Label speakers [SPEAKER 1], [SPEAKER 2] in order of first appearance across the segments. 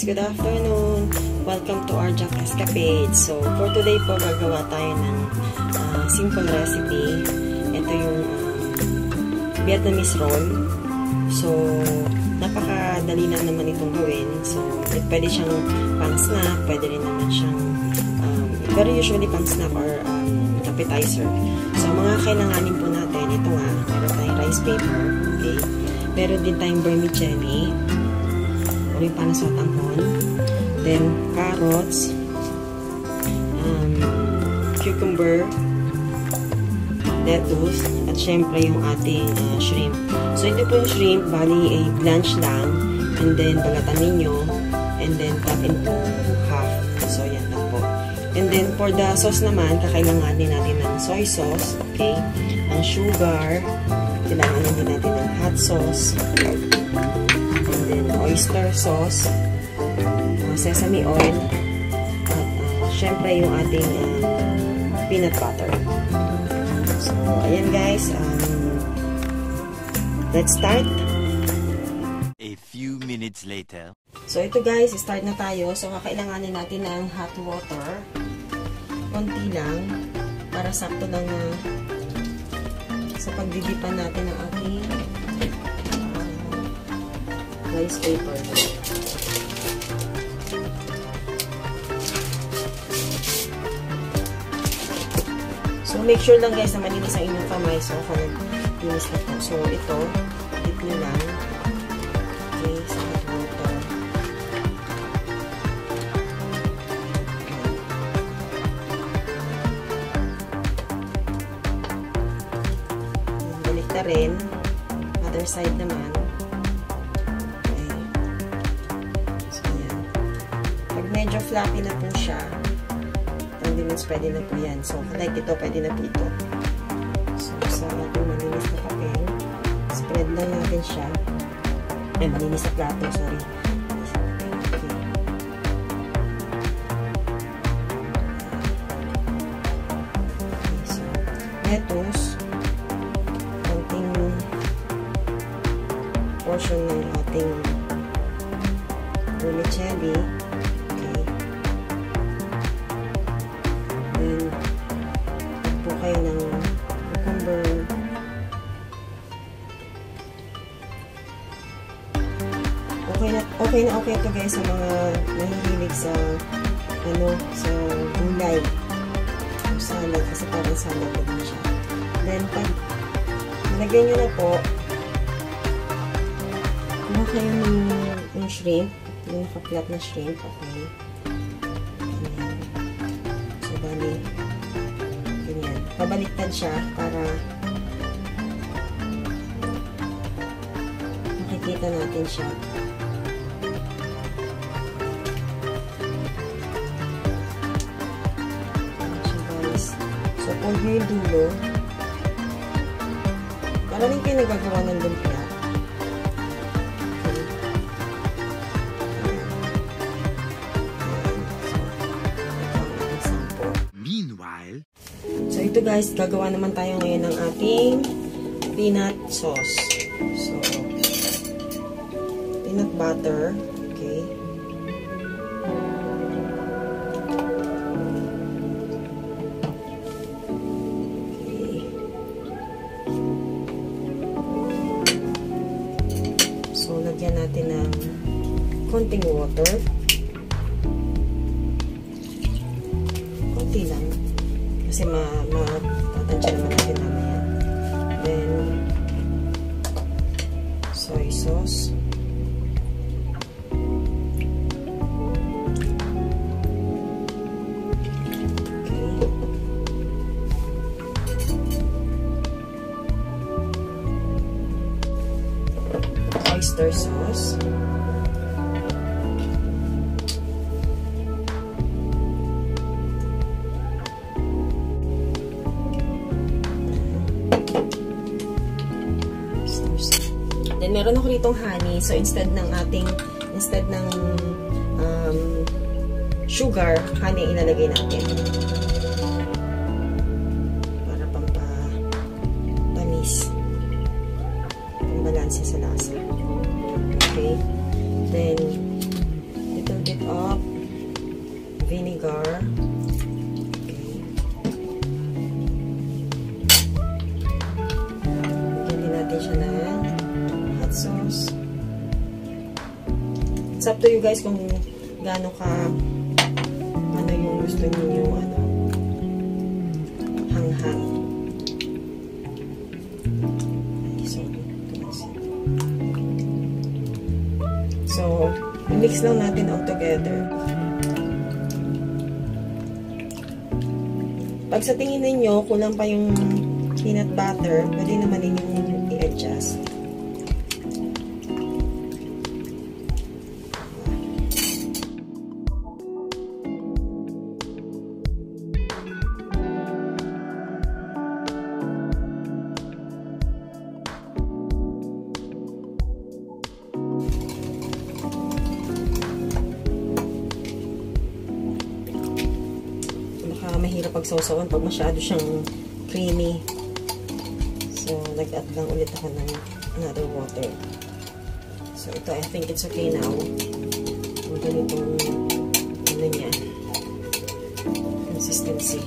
[SPEAKER 1] guys, good afternoon. Welcome to our Jack Escapade. So, for today po, gagawa tayo ng simple recipe. Ito yung Vietnamese roll. So, napakadali lang naman itong gawin. So, pwede siyang pang-snack, pwede rin naman siyang pero usually pang-snack or appetizer. So, mga kailanganin po natin, ito nga, meron tayong rice paper, okay? Meron din tayong vermicelli, o yung panasot anghon, then carrots, cucumber, lettuce, at syempre yung ating shrimp. So, ito po yung shrimp, bali ay blanch lang, and then balatan ninyo, and then cut into half. So, yan lang po. And then, for the sauce naman, kakailanganin natin ng soy sauce, okay? Ang sugar, kailanganin din natin ng hot sauce, and then oyster sauce, sesame oil, at syempre yung ating peanut butter. So, ayan guys, let's start.
[SPEAKER 2] A few minutes later.
[SPEAKER 1] So, ito guys, start na tayo. So, kakailanganin natin ng hot water. Konti lang. Para sakto lang sa pagdidipan natin ng ating rice paper. So, make sure lang guys na malinis ang inyong kamay. So, linis na po. So, ito, dip nyo lang. Okay, sa hot water. Balik na rin. Other side naman. Okay. So, yan. Pag medyo fluffy na po siya, condiments pwede na po yan. So, like ito, pwede na po ito. So, sa ating malinis na papel, spread lang natin siya. Ay, malinis na plato, sorry. Okay. So, lettuce, konting portion ng ating vermicelli. Kayo ng cucumber, okay ito guys sa mga nahihilig sa sa gulay o salad, kasi parang salad na din siya. Then pag nalagyan nyo na po, kuha kayo ng shrimp, yung naka-flat na shrimp, okay? Ayan. So bali pabaliktad siya para makikita natin siya. So, fold nyo yung dulo. Para rin kayo nagagawa ng lumpia. So, ito guys, gagawa naman tayo ngayon ng ating peanut sauce. So, peanut butter. Okay. Okay. So, lagyan natin ng konting water. Konti lang. Kasi matansya naman natin mamaya. Then, soy sauce. Okay. Oyster sauce. Then, meron ako ditong honey. So, instead ng sugar, honey ilalagay natin. Para pampamis. Pambalansin sa lasa. Okay. Then, itong of vinegar. Okay. Lagyan din natin siya ng hot sauce. It's up to you guys kung gaano ka ano yung gusto niyo hanghang. So, i-mix lang natin all together. Pag sa tingin ninyo, kulang pa yung peanut butter, pwede naman ninyong i-adjust. Mahirap pagsawsawan pag masyado siyang creamy. So, nag-add lang ulit ako ng another water. So, ito, I think it's okay now. Ang ganitong ano niya, consistency.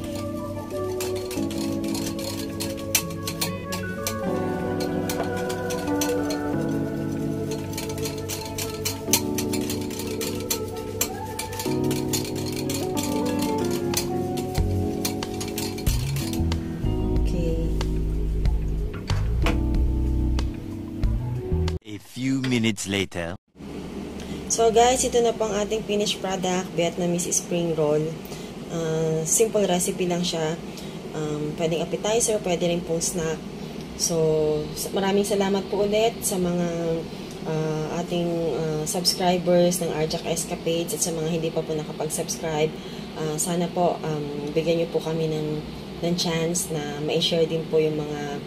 [SPEAKER 2] Few minutes later.
[SPEAKER 1] So guys, ito na pang ating finished product, Vietnamese spring roll. Simple recipe lang siya. Pwedeng appetizer, pwede rin pong snack. So, maraming salamat po ulit sa mga ating subscribers ng Arjak Escapades at sa mga hindi pa po nakapag-subscribe. Sana po bigyan niyo po kami ng chance na ma-share din po yung mga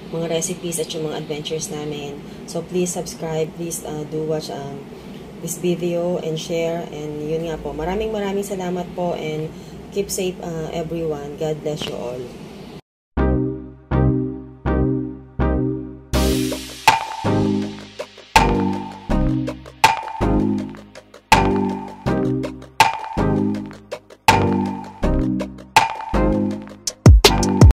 [SPEAKER 1] recipes at yung mga adventures namin. So, please subscribe. Please do watch this video and share. And yun nga po. Maraming salamat po and keep safe everyone. God bless you all.